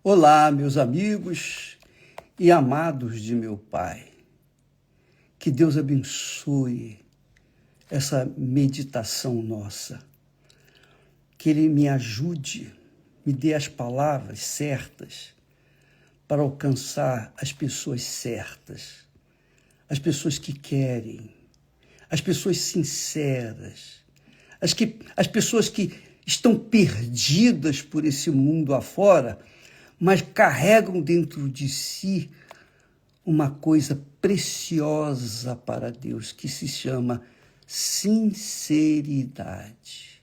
Olá, meus amigos e amados de meu Pai. Que Deus abençoe essa meditação nossa. Que Ele me ajude, me dê as palavras certas para alcançar as pessoas certas, as pessoas que querem, as pessoas sinceras, as pessoas que estão perdidas por esse mundo afora, mas carregam dentro de si uma coisa preciosa para Deus, que se chama sinceridade.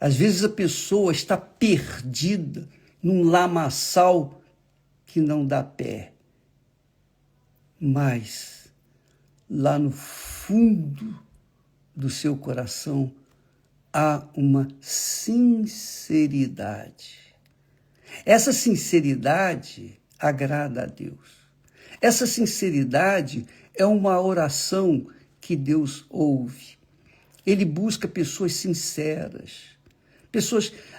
Às vezes a pessoa está perdida num lamaçal que não dá pé, mas lá no fundo do seu coração há uma sinceridade. Essa sinceridade agrada a Deus. Essa sinceridade é uma oração que Deus ouve. Ele busca pessoas sinceras.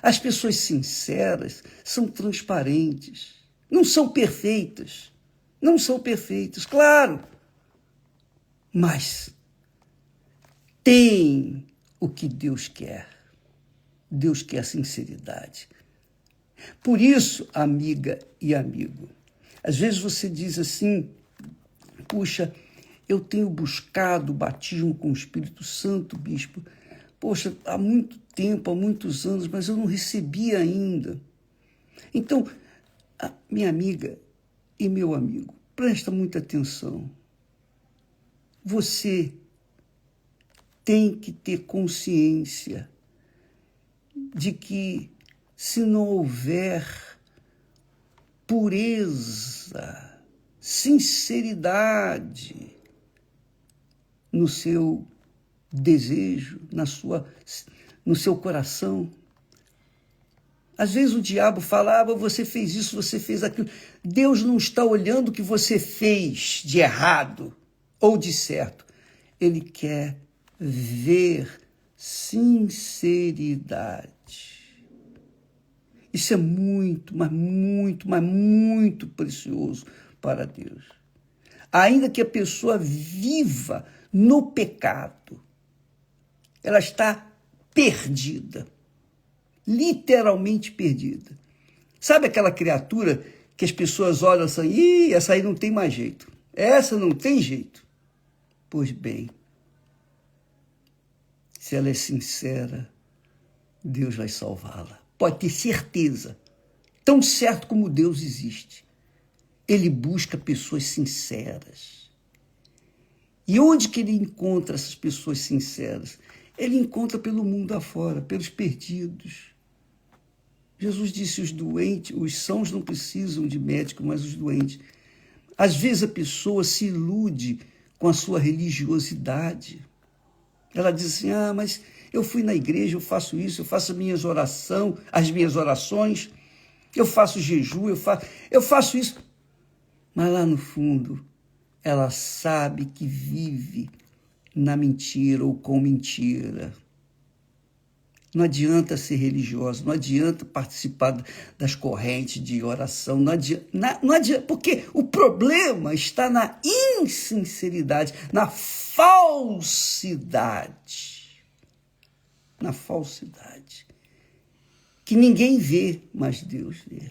As pessoas sinceras são transparentes, não são perfeitas, claro, mas tem o que Deus quer. Deus quer sinceridade. Por isso, amiga e amigo, às vezes você diz assim: puxa, eu tenho buscado o batismo com o Espírito Santo, bispo. Poxa, há muito tempo, há muitos anos, mas eu não recebi ainda. Então, minha amiga e meu amigo, presta muita atenção. Você tem que ter consciência de que, se não houver pureza, sinceridade no seu desejo, no seu coração, às vezes o diabo fala: você fez isso, você fez aquilo. Deus não está olhando o que você fez de errado ou de certo. Ele quer ver sinceridade. Isso é muito, mas muito precioso para Deus. Ainda que a pessoa viva no pecado, ela está perdida, literalmente perdida. Sabe aquela criatura que as pessoas olham assim: essa aí não tem mais jeito, essa não tem jeito? Pois bem, se ela é sincera, Deus vai salvá-la. Pode ter certeza, tão certo como Deus existe. Ele busca pessoas sinceras. E onde que ele encontra essas pessoas sinceras? Ele encontra pelo mundo afora, pelos perdidos. Jesus disse: os doentes, os sãos não precisam de médico, mas os doentes. Às vezes a pessoa se ilude com a sua religiosidade. Ela diz assim: mas eu fui na igreja, eu faço isso, eu faço as minhas orações, eu faço jejum, eu faço isso. Mas lá no fundo, ela sabe que vive na mentira ou com mentira. Não adianta ser religiosa, não adianta participar das correntes de oração, não adianta, porque o problema está na insinceridade, na falsidade. Na falsidade, que ninguém vê, mas Deus vê.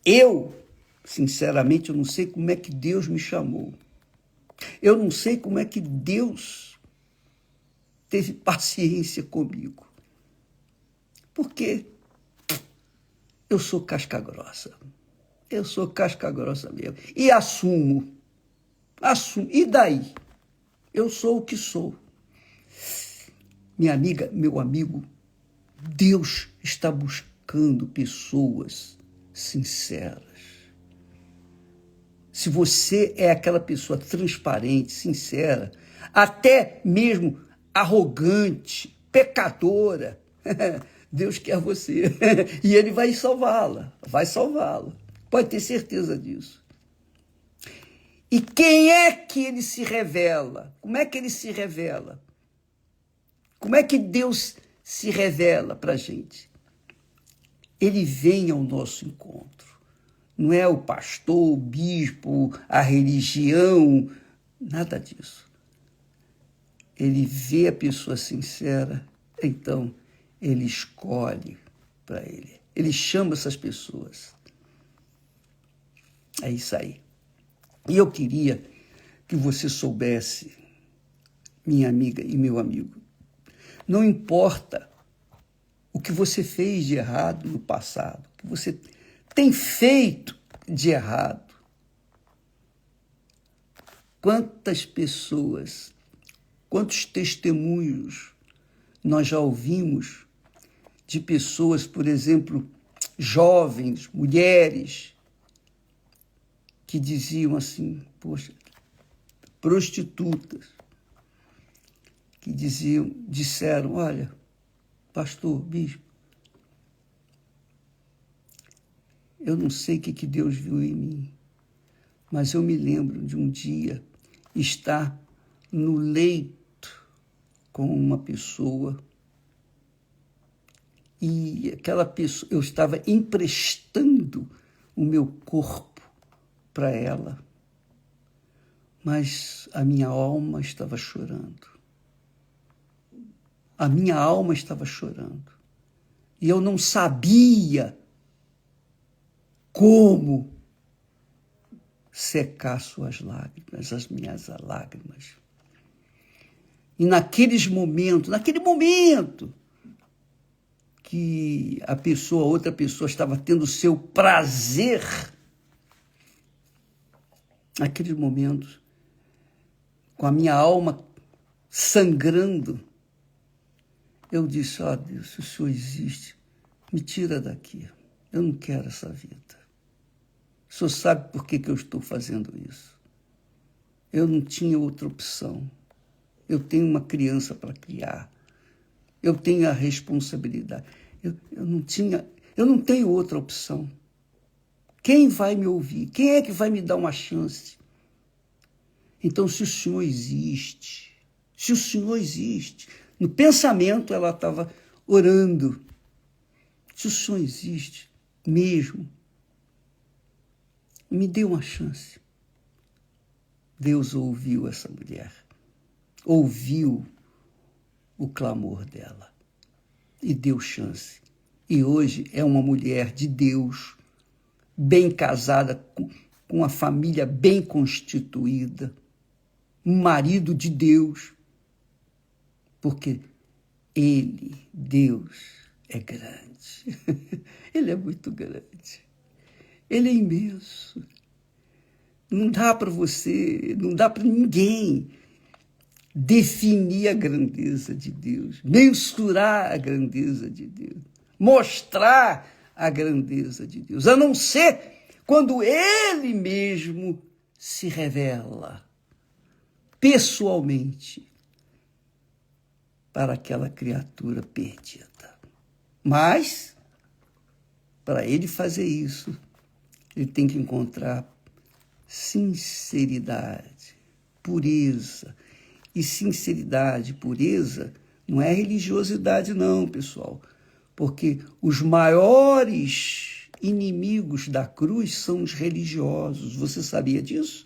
Eu, sinceramente, eu não sei como é que Deus me chamou. Eu não sei como é que Deus teve paciência comigo. Porque eu sou casca grossa. Eu sou casca grossa mesmo. E assumo. E daí? Eu sou o que sou. Minha amiga, meu amigo, Deus está buscando pessoas sinceras. Se você é aquela pessoa transparente, sincera, até mesmo arrogante, pecadora, Deus quer você. E Ele vai salvá-la, Pode ter certeza disso. E quem é que Ele se revela? Como é que Ele se revela? Como é que Deus se revela para a gente? ele vem ao nosso encontro. Não é o pastor, o bispo, a religião, nada disso. Ele vê a pessoa sincera, então ele escolhe para ele. Ele chama essas pessoas. É isso aí. E eu queria que você soubesse, minha amiga e meu amigo, não importa o que você fez de errado no passado, o que você tem feito de errado. Quantas pessoas, quantos testemunhos nós já ouvimos de pessoas, por exemplo, jovens, mulheres, que diziam assim, poxa, prostitutas, que disseram, olha, pastor, bispo, eu não sei o que Deus viu em mim, mas eu me lembro de um dia estar no leito com uma pessoa e aquela pessoa, eu estava emprestando o meu corpo para ela, mas a minha alma estava chorando. A minha alma estava chorando. E eu não sabia como secar suas lágrimas, as minhas lágrimas. E naquele momento que outra pessoa estava tendo o seu prazer, naqueles momentos, com a minha alma sangrando, eu disse, ó Deus, se o Senhor existe, me tira daqui. Eu não quero essa vida. O Senhor sabe por que eu estou fazendo isso. Eu não tinha outra opção. Eu tenho uma criança para criar. Eu tenho a responsabilidade. Eu não tenho outra opção. Quem vai me ouvir? Quem é que vai me dar uma chance? Então, se o Senhor existe, no pensamento ela estava orando, se o Senhor existe mesmo, me dê uma chance. Deus ouviu essa mulher, ouviu o clamor dela e deu chance. E hoje é uma mulher de Deus, bem casada, com uma família bem constituída, um marido de Deus, porque ele, Deus, é grande. Ele é muito grande. Ele é imenso. Não dá para você, não dá para ninguém definir a grandeza de Deus, mensurar a grandeza de Deus, mostrar a grandeza de Deus, a não ser quando Ele mesmo se revela pessoalmente para aquela criatura perdida. Mas, para Ele fazer isso, Ele tem que encontrar sinceridade, pureza. E sinceridade, pureza, não é religiosidade não, pessoal. Porque os maiores inimigos da cruz são os religiosos. Você sabia disso?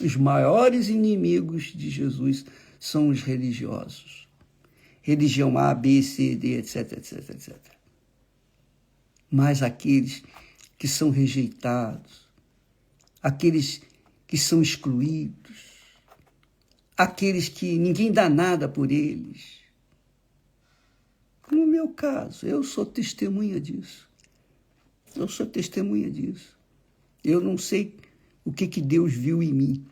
Os maiores inimigos de Jesus são os religiosos. Religião A, B, C, D, etc, etc, etc. Mas aqueles que são rejeitados, aqueles que são excluídos, aqueles que ninguém dá nada por eles. No meu caso, eu sou testemunha disso. Eu não sei o que Deus viu em mim,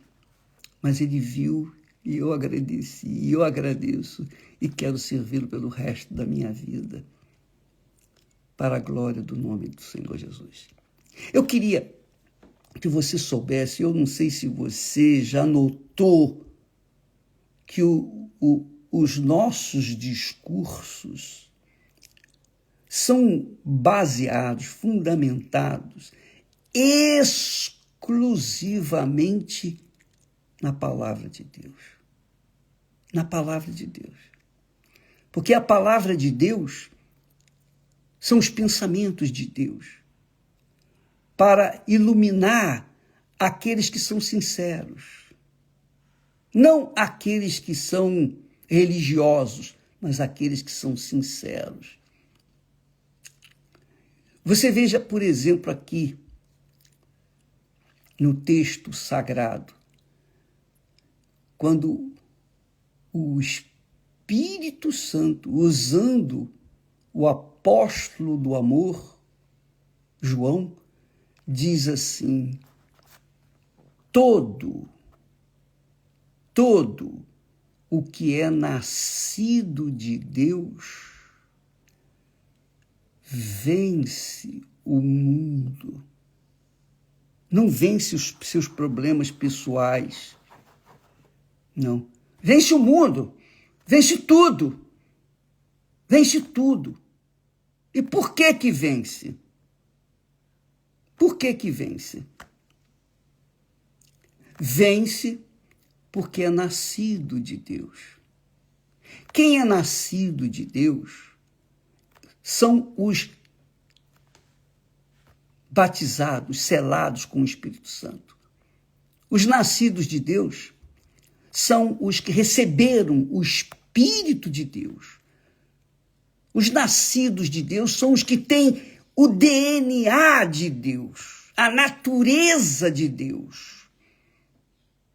mas Ele viu e eu agradeci, e eu agradeço e quero servi-lo pelo resto da minha vida, para a glória do nome do Senhor Jesus. Eu queria que você soubesse, eu não sei se você já notou, que os nossos discursos são baseados, fundamentados exclusivamente na palavra de Deus. Na palavra de Deus. Porque a palavra de Deus são os pensamentos de Deus para iluminar aqueles que são sinceros. Não aqueles que são religiosos, mas aqueles que são sinceros. Você veja, por exemplo, aqui, no texto sagrado, quando o Espírito Santo, usando o apóstolo do amor, João, diz assim: todo o que é nascido de Deus vence o mundo. Não vence os seus problemas pessoais, não. Vence o mundo, vence tudo. Vence tudo. E por que que vence? Por que que vence? Vence porque é nascido de Deus. Quem é nascido de Deus são os batizados, selados com o Espírito Santo. Os nascidos de Deus são os que receberam o Espírito de Deus. Os nascidos de Deus são os que têm o DNA de Deus, a natureza de Deus.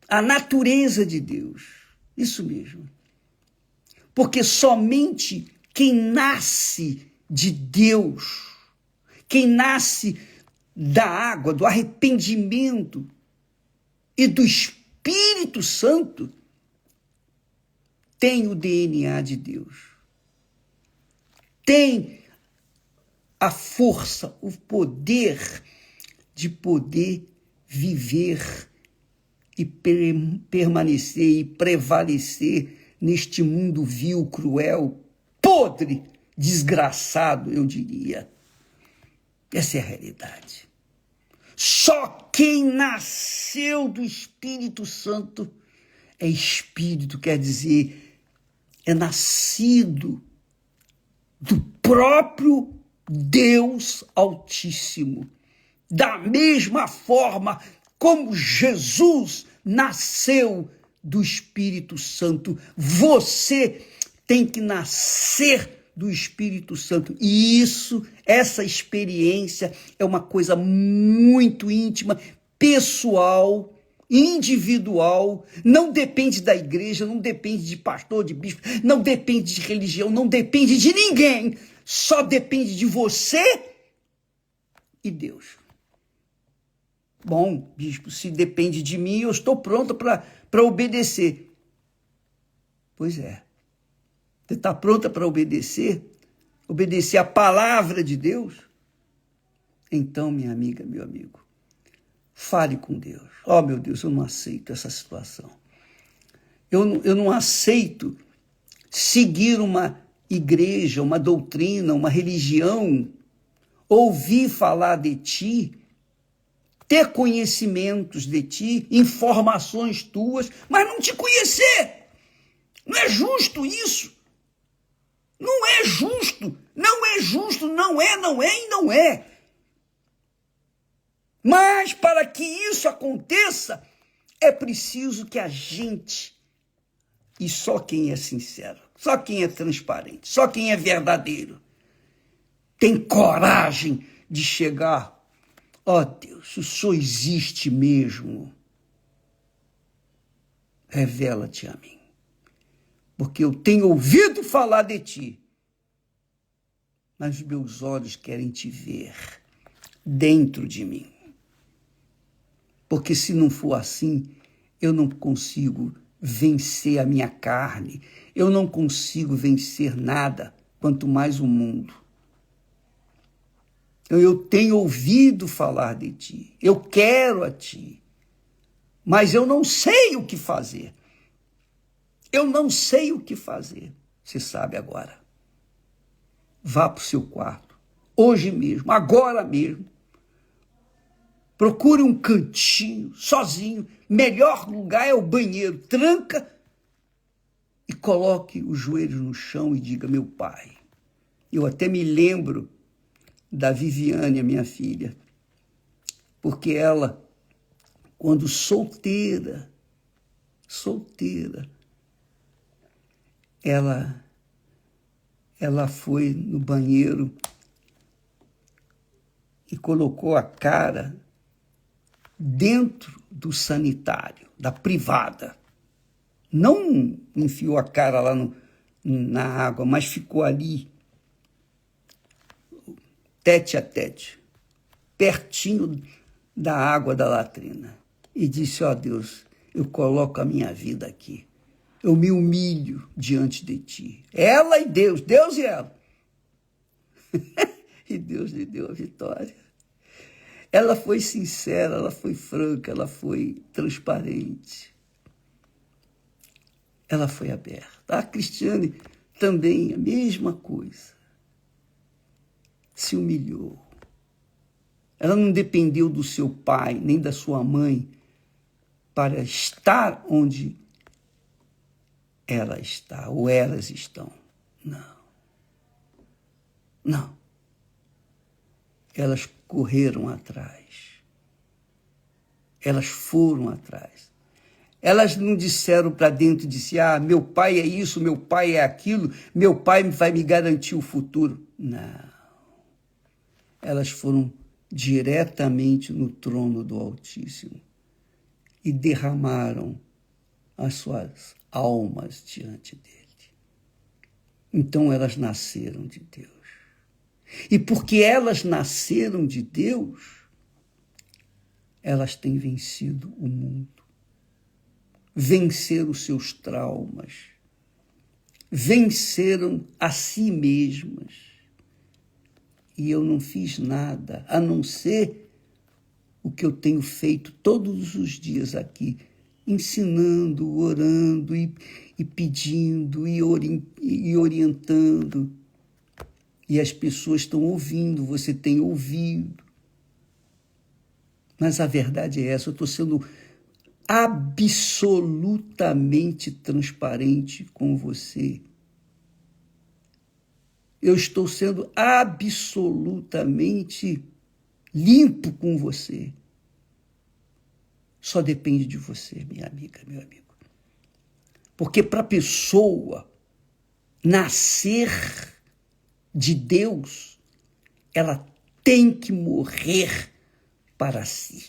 A natureza de Deus. Isso mesmo. Porque somente quem nasce de Deus, quem nasce da água, do arrependimento e do Espírito Santo, tem o DNA de Deus. Tem a força, o poder de poder viver e permanecer e prevalecer neste mundo vil, cruel, podre, desgraçado, eu diria. Essa é a realidade. Só quem nasceu do Espírito Santo é espírito, quer dizer, é nascido do próprio Deus Altíssimo. Da mesma forma como Jesus nasceu do Espírito Santo, você tem que nascer do Espírito Santo. E essa experiência é uma coisa muito íntima, pessoal, individual, não depende da igreja, não depende de pastor, de bispo, não depende de religião, não depende de ninguém, só depende de você e Deus. Bom, bispo, se depende de mim, eu estou pronto para obedecer. Pois é. Você está pronta para obedecer? Obedecer a palavra de Deus? Então, minha amiga, meu amigo, fale com Deus. Oh, meu Deus, eu não aceito essa situação. Eu não aceito seguir uma igreja, uma doutrina, uma religião, ouvir falar de ti, ter conhecimentos de ti, informações tuas, mas não te conhecer. Não é justo isso. Não é justo. Não é justo. Não é e não é. Mas para que isso aconteça, é preciso que a gente, e só quem é sincero, só quem é transparente, só quem é verdadeiro, tem coragem de chegar. Ó Deus, o Senhor existe mesmo. Revela-te a mim. Porque eu tenho ouvido falar de ti, mas meus olhos querem te ver dentro de mim. Porque se não for assim, eu não consigo vencer a minha carne, eu não consigo vencer nada, quanto mais o mundo. Eu tenho ouvido falar de ti, eu quero a ti, mas eu não sei o que fazer. Eu não sei o que fazer. Você sabe agora. Vá para o seu quarto, hoje mesmo, agora mesmo. Procure um cantinho, sozinho. Melhor lugar é o banheiro. Tranca e coloque os joelhos no chão e diga: meu Pai. Eu até me lembro da Viviane, a minha filha, porque ela, quando solteira, ela foi no banheiro e colocou a cara dentro do sanitário, da privada. Não enfiou a cara lá na água, mas ficou ali, tete a tete, pertinho da água da latrina. E disse, ó Deus, eu coloco a minha vida aqui. Eu me humilho diante de ti. Ela e Deus, Deus e ela. E Deus lhe deu a vitória. Ela foi sincera, ela foi franca, ela foi transparente. Ela foi aberta. A Cristiane também, a mesma coisa. Se humilhou. Ela não dependeu do seu pai, nem da sua mãe, para estar onde ela está, ou elas estão. Não. Elas correram atrás. Elas foram atrás. Elas não disseram para dentro e disseram, meu pai é isso, meu pai é aquilo, meu pai vai me garantir o futuro. Não. Elas foram diretamente no trono do Altíssimo e derramaram as suas almas diante dele. Então elas nasceram de Deus. E porque elas nasceram de Deus, elas têm vencido o mundo, venceram os seus traumas, venceram a si mesmas. E eu não fiz nada, a não ser o que eu tenho feito todos os dias aqui, ensinando, orando e pedindo e orientando. E as pessoas estão ouvindo, você tem ouvido. Mas a verdade é essa, eu estou sendo absolutamente transparente com você. Eu estou sendo absolutamente limpo com você. Só depende de você, minha amiga, meu amigo. Porque para a pessoa nascer de Deus, ela tem que morrer para si.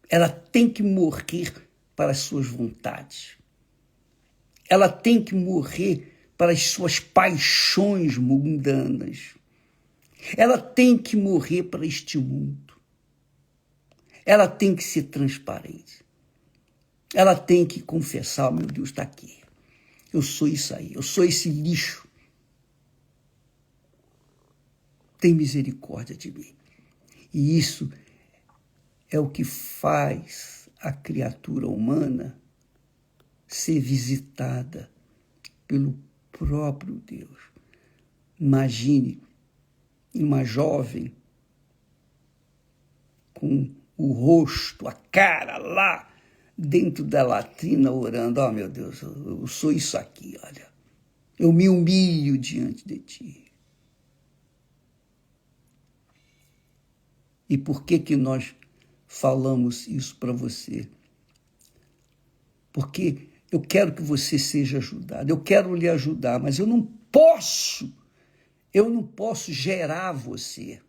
Ela tem que morrer para as suas vontades. Ela tem que morrer para as suas paixões mundanas. Ela tem que morrer para este mundo. Ela tem que ser transparente. Ela tem que confessar, meu Deus, está aqui. Eu sou isso aí, eu sou esse lixo. Tem misericórdia de mim. E isso é o que faz a criatura humana ser visitada pelo próprio Deus. Imagine uma jovem com o rosto, a cara lá dentro da latrina orando. Oh, meu Deus, eu sou isso aqui, olha. Eu me humilho diante de ti. E por que nós falamos isso para você? Porque eu quero que você seja ajudado, eu quero lhe ajudar, mas eu não posso gerar você.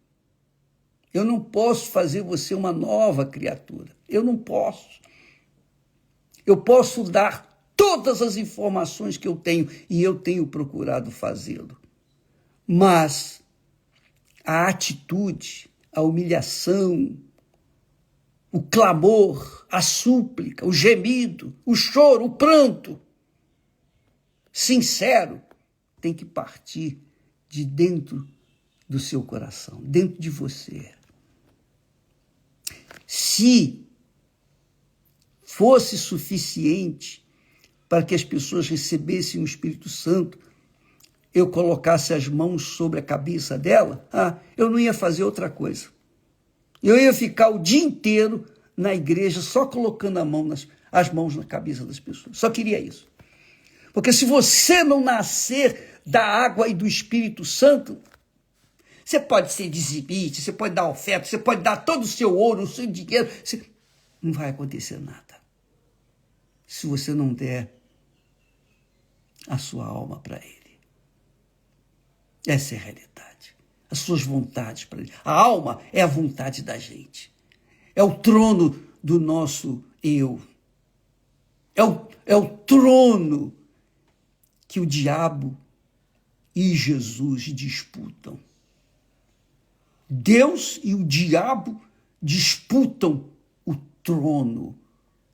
Eu não posso fazer você uma nova criatura. Eu não posso. Eu posso dar todas as informações que eu tenho, e eu tenho procurado fazê-lo. Mas a atitude, a humilhação, o clamor, a súplica, o gemido, o choro, o pranto, sincero, tem que partir de dentro do seu coração, dentro de você. Se fosse suficiente para que as pessoas recebessem o Espírito Santo, eu colocasse as mãos sobre a cabeça dela, eu não ia fazer outra coisa. Eu ia ficar o dia inteiro na igreja só colocando as mãos na cabeça das pessoas. Só queria isso. Porque se você não nascer da água e do Espírito Santo, Você pode ser dizimista, você pode dar oferta, você pode dar todo o seu ouro, o seu dinheiro. Não vai acontecer nada se você não der a sua alma para Ele. Essa é a realidade. As suas vontades para Ele. A alma é a vontade da gente. É o trono do nosso eu. É o trono que o diabo e Jesus disputam. Deus e o diabo disputam o trono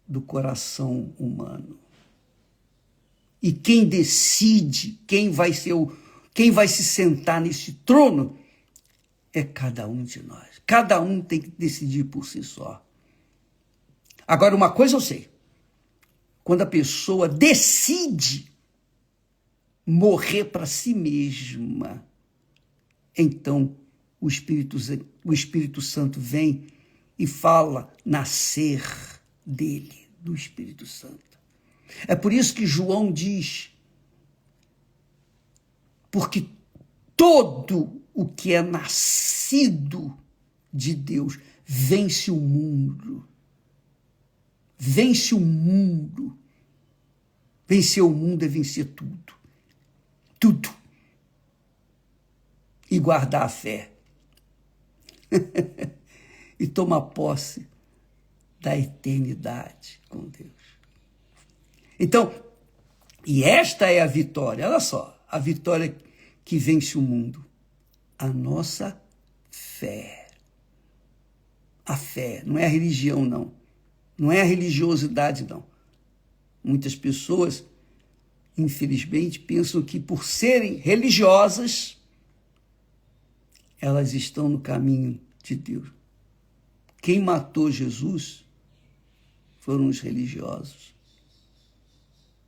do coração humano. E quem decide quem vai se sentar nesse trono é cada um de nós. Cada um tem que decidir por si só. Agora, uma coisa eu sei. Quando a pessoa decide morrer para si mesma, então o Espírito Santo vem e fala nascer dele, do Espírito Santo. É por isso que João diz, porque todo o que é nascido de Deus vence o mundo. Vence o mundo. Vencer o mundo é vencer tudo. Tudo. E guardar a fé. E tomar posse da eternidade com Deus. Então, e esta é a vitória, olha só, a vitória que vence o mundo. A nossa fé. A fé, não é a religião, não. Não é a religiosidade, não. Muitas pessoas, infelizmente, pensam que por serem religiosas, elas estão no caminho de Deus. Quem matou Jesus foram os religiosos.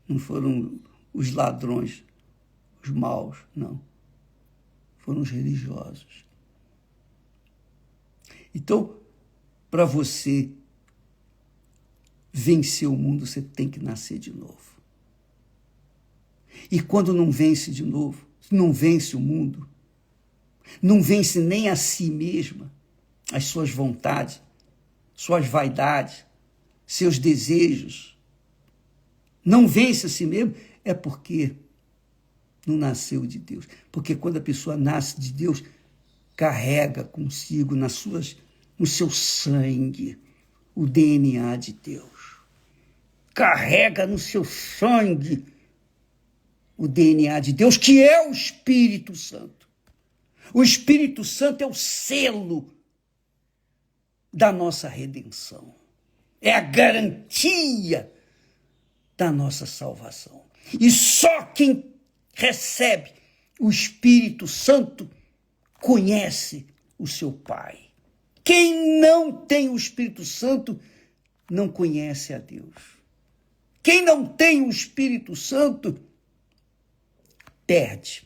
Não foram os ladrões, os maus, não. Foram os religiosos. Então, para você vencer o mundo, você tem que nascer de novo. E quando não vence de novo, não vence o mundo, não vence nem a si mesma, as suas vontades, suas vaidades, seus desejos, não vence a si mesmo, é porque não nasceu de Deus. Porque quando a pessoa nasce de Deus, carrega consigo no seu sangue o DNA de Deus. Carrega no seu sangue o DNA de Deus, que é o Espírito Santo. O Espírito Santo é o selo da nossa redenção. É a garantia da nossa salvação. E só quem recebe o Espírito Santo conhece o seu Pai. Quem não tem o Espírito Santo não conhece a Deus. Quem não tem o Espírito Santo perde.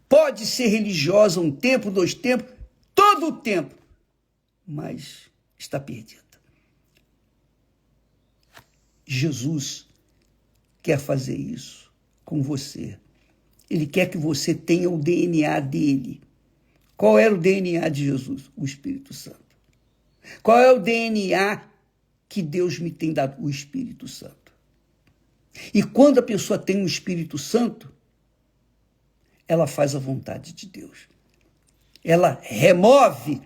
Pode ser religiosa um tempo, 2 tempos, todo o tempo, mas está perdida. Jesus quer fazer isso com você. Ele quer que você tenha o DNA dele. Qual era o DNA de Jesus? O Espírito Santo. Qual é o DNA que Deus me tem dado? O Espírito Santo. E quando a pessoa tem o Espírito Santo, ela faz a vontade de Deus. Ela remove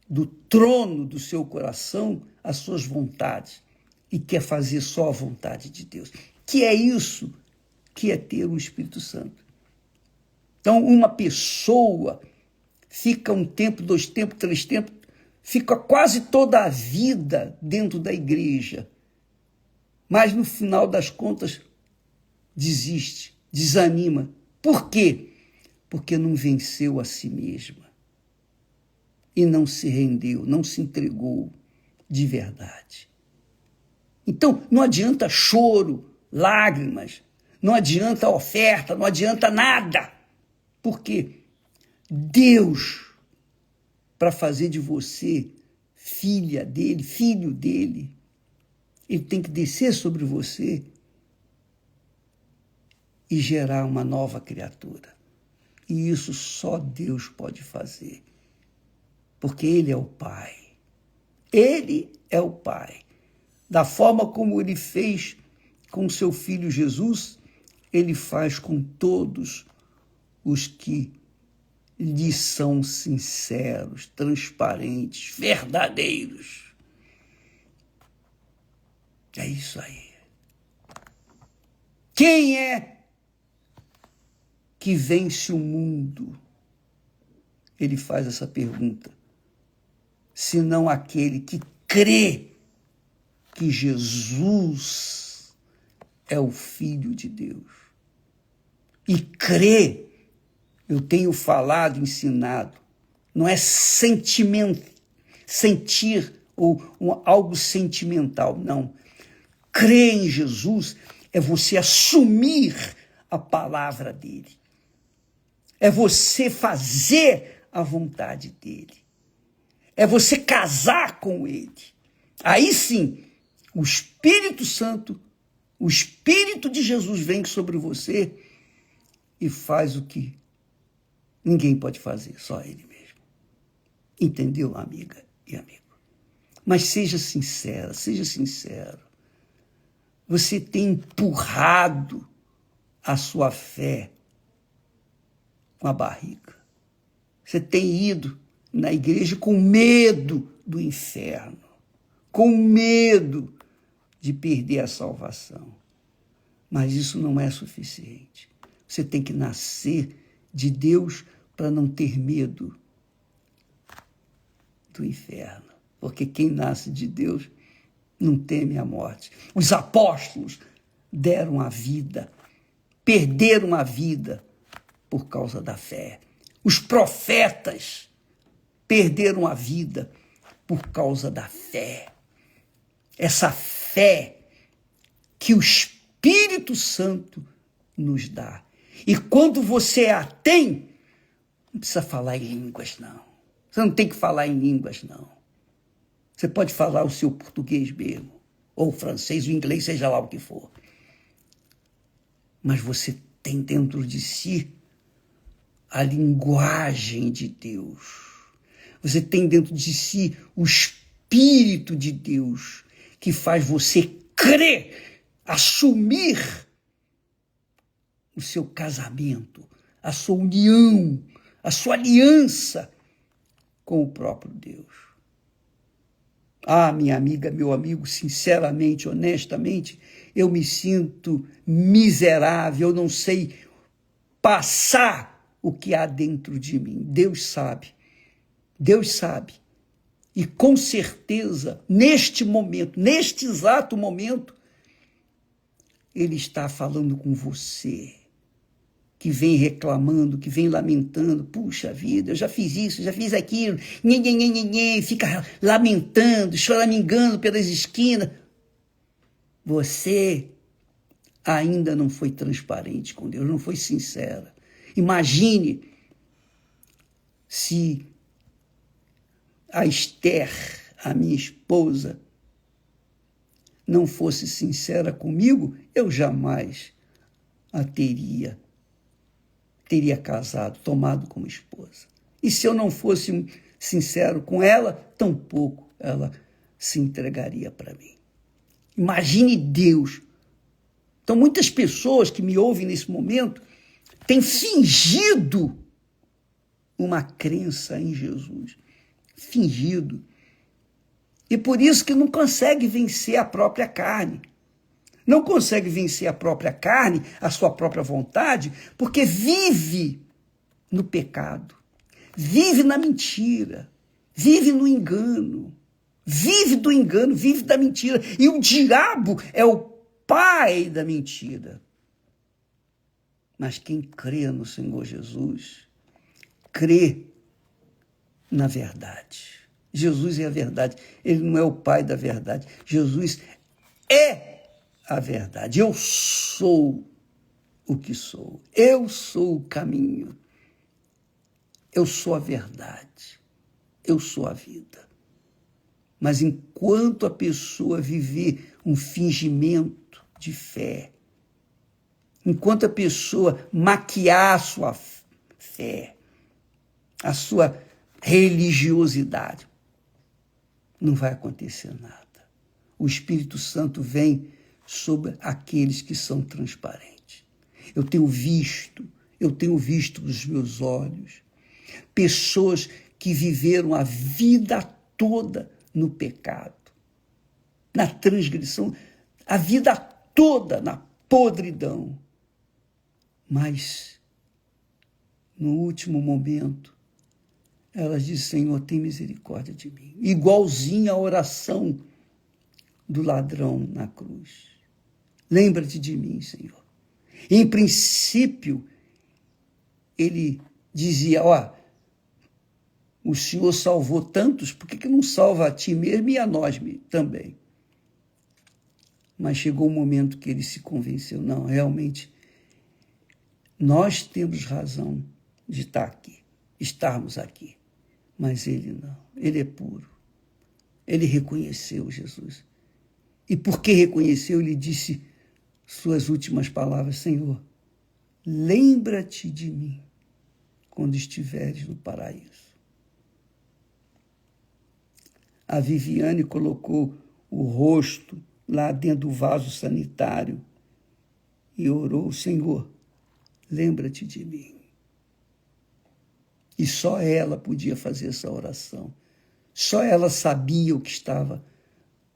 do trono do seu coração as suas vontades e quer fazer só a vontade de Deus. Que é isso que é ter o Espírito Santo. Então, uma pessoa fica 1 tempo, 2 tempos, 3 tempos, fica quase toda a vida dentro da igreja, mas no final das contas desiste, desanima. Por quê? Porque não venceu a si mesma e não se rendeu, não se entregou de verdade. Então, não adianta choro, lágrimas, não adianta oferta, não adianta nada. Porque Deus, para fazer de você filha dele, filho dele, ele tem que descer sobre você e gerar uma nova criatura. E isso só Deus pode fazer, porque Ele é o Pai. Ele é o Pai. Da forma como Ele fez com seu Filho Jesus, Ele faz com todos os que lhe são sinceros, transparentes, verdadeiros. É isso aí. Quem é que vence o mundo? Ele faz essa pergunta. Senão aquele que crê que Jesus é o Filho de Deus. E crê, eu tenho falado, ensinado, não é sentir ou algo sentimental, não. Crer em Jesus é você assumir a palavra dele. É você fazer a vontade dele. É você casar com ele. Aí sim, o Espírito Santo, o Espírito de Jesus vem sobre você e faz o que ninguém pode fazer, só ele mesmo. Entendeu, amiga e amigo? Mas seja sincera, seja sincero. Você tem empurrado a sua fé com a barriga. Você tem ido na igreja com medo do inferno, com medo de perder a salvação. Mas isso não é suficiente. Você tem que nascer de Deus para não ter medo do inferno. Porque quem nasce de Deus não teme a morte. Os apóstolos deram a vida, perderam a vida por causa da fé. Os profetas perderam a vida por causa da fé. Essa fé que o Espírito Santo nos dá. E quando você a tem, não precisa falar em línguas, não. Você não tem que falar em línguas, não. Você pode falar o seu português mesmo, ou o francês, o inglês, seja lá o que for. Mas você tem dentro de si a linguagem de Deus. Você tem dentro de si o Espírito de Deus, que faz você crer, assumir o seu casamento, a sua união, a sua aliança com o próprio Deus. Ah, minha amiga, meu amigo, sinceramente, honestamente, eu me sinto miserável, eu não sei passar o que há dentro de mim. Deus sabe. Deus sabe. E com certeza, neste momento, neste exato momento, Ele está falando com você, que vem reclamando, que vem lamentando. Puxa vida, eu já fiz isso, já fiz aquilo. Fica lamentando, choramingando pelas esquinas. Você ainda não foi transparente com Deus, não foi sincera. Imagine se a Esther, a minha esposa, não fosse sincera comigo, eu jamais a teria casado, tomado como esposa. E se eu não fosse sincero com ela, tampouco ela se entregaria para mim. Imagine Deus. Então, muitas pessoas que me ouvem nesse momento têm fingido uma crença em Jesus. Fingido. E por isso que não consegue vencer a própria carne. Não consegue vencer a própria carne, a sua própria vontade, porque vive no pecado, vive na mentira, vive no engano, vive do engano, vive da mentira. E o diabo é o pai da mentira. Mas quem crê no Senhor Jesus, crê na verdade. Jesus é a verdade, ele não é o pai da verdade. Jesus é a verdade. Eu sou o que sou. Eu sou o caminho. Eu sou a verdade. Eu sou a vida. Mas enquanto a pessoa viver um fingimento de fé, enquanto a pessoa maquiar sua fé, a sua religiosidade, não vai acontecer nada. O Espírito Santo vem sobre aqueles que são transparentes. Eu tenho visto com os meus olhos pessoas que viveram a vida toda no pecado, na transgressão, a vida toda na podridão. Mas, no último momento, elas dizem: Senhor, tem misericórdia de mim. Igualzinha a oração do ladrão na cruz. Lembra-te de mim, Senhor. Em princípio, ele dizia: o Senhor salvou tantos, por que não salva a ti mesmo e a nós também? Mas chegou o momento que ele se convenceu: não, realmente, nós temos razão de estarmos aqui. Mas ele não, ele é puro. Ele reconheceu Jesus. E porque reconheceu, ele disse suas últimas palavras: Senhor, lembra-te de mim quando estiveres no paraíso. A Viviane colocou o rosto lá dentro do vaso sanitário e orou: Senhor, lembra-te de mim. E só ela podia fazer essa oração. Só ela sabia o que estava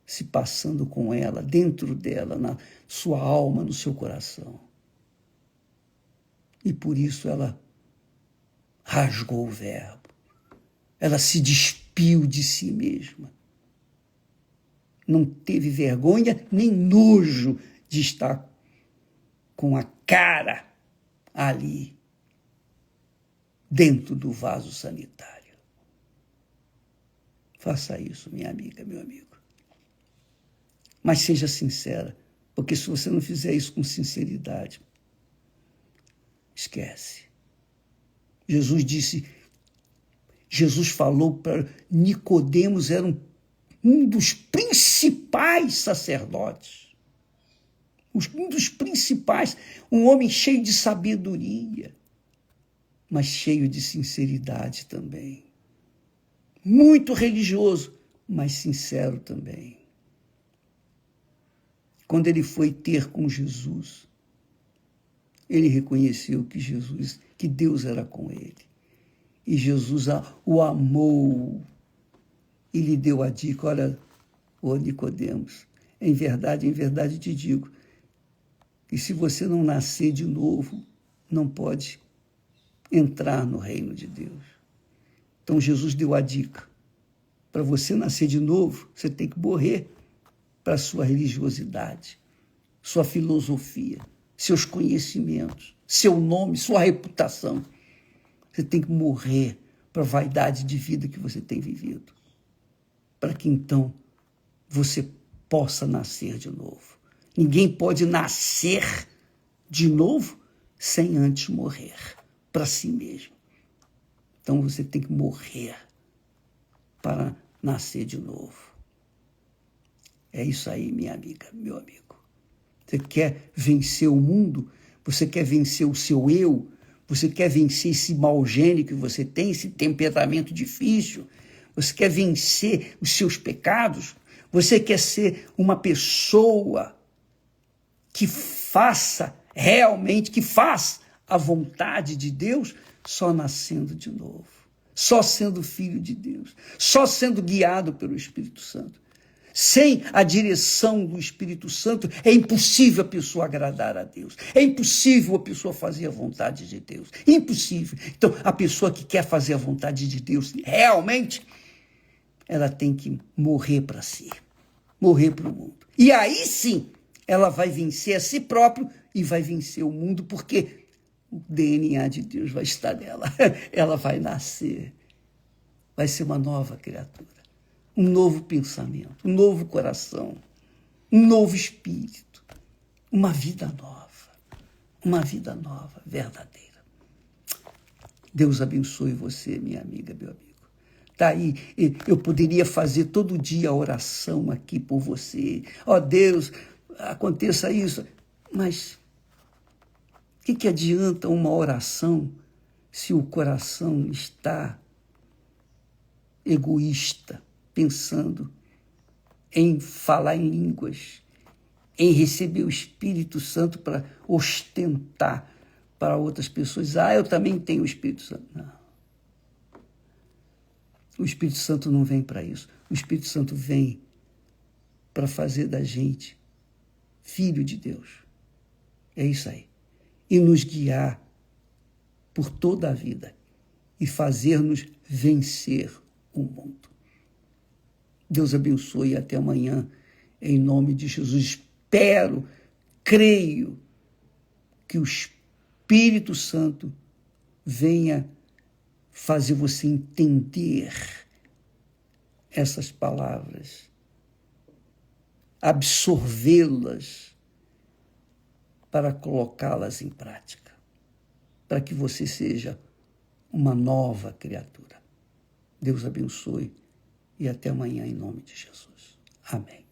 se passando com ela, dentro dela, na sua alma, no seu coração. E por isso ela rasgou o verbo. Ela se despiu de si mesma. Não teve vergonha nem nojo de estar com a cara ali, dentro do vaso sanitário. Faça isso, minha amiga, meu amigo. Mas seja sincera, porque se você não fizer isso com sinceridade, esquece. Jesus falou para Nicodemos, era um dos principais sacerdotes, um dos principais, um homem cheio de sabedoria, mas cheio de sinceridade também. Muito religioso, mas sincero também. Quando ele foi ter com Jesus, ele reconheceu que Deus era com ele. E Jesus o amou e lhe deu a dica: olha, Nicodemos, em verdade te digo, que se você não nascer de novo, não pode entrar no reino de Deus. Então Jesus deu a dica: para você nascer de novo, você tem que morrer para a sua religiosidade, sua filosofia, seus conhecimentos, seu nome, sua reputação. Você tem que morrer para a vaidade de vida que você tem vivido, para que então você possa nascer de novo. Ninguém pode nascer de novo sem antes morrer para si mesmo. Então você tem que morrer para nascer de novo. É isso aí, minha amiga, meu amigo. Você quer vencer o mundo? Você quer vencer o seu eu? Você quer vencer esse mau gênio que você tem, esse temperamento difícil? Você quer vencer os seus pecados? Você quer ser uma pessoa que faça realmente, que faz a vontade de Deus? Só nascendo de novo, só sendo filho de Deus, só sendo guiado pelo Espírito Santo. Sem a direção do Espírito Santo, é impossível a pessoa agradar a Deus. É impossível a pessoa fazer a vontade de Deus. Impossível. Então, a pessoa que quer fazer a vontade de Deus, realmente, ela tem que morrer para si. Morrer para o mundo. E aí sim, ela vai vencer a si próprio e vai vencer o mundo, porque o DNA de Deus vai estar nela. Ela vai nascer. Vai ser uma nova criatura. Um novo pensamento, um novo coração, um novo espírito, uma vida nova, verdadeira. Deus abençoe você, minha amiga, meu amigo. Tá aí, eu poderia fazer todo dia a oração aqui por você. Ó Deus, aconteça isso. Mas o que adianta uma oração se o coração está egoísta, pensando em falar em línguas, em receber o Espírito Santo para ostentar para outras pessoas. Eu também tenho o Espírito Santo. Não. O Espírito Santo não vem para isso. O Espírito Santo vem para fazer da gente filho de Deus. É isso aí. E nos guiar por toda a vida e fazer-nos vencer o mundo. Deus abençoe e até amanhã, em nome de Jesus. Espero, creio que o Espírito Santo venha fazer você entender essas palavras, absorvê-las para colocá-las em prática, para que você seja uma nova criatura. Deus abençoe e até amanhã, em nome de Jesus. Amém.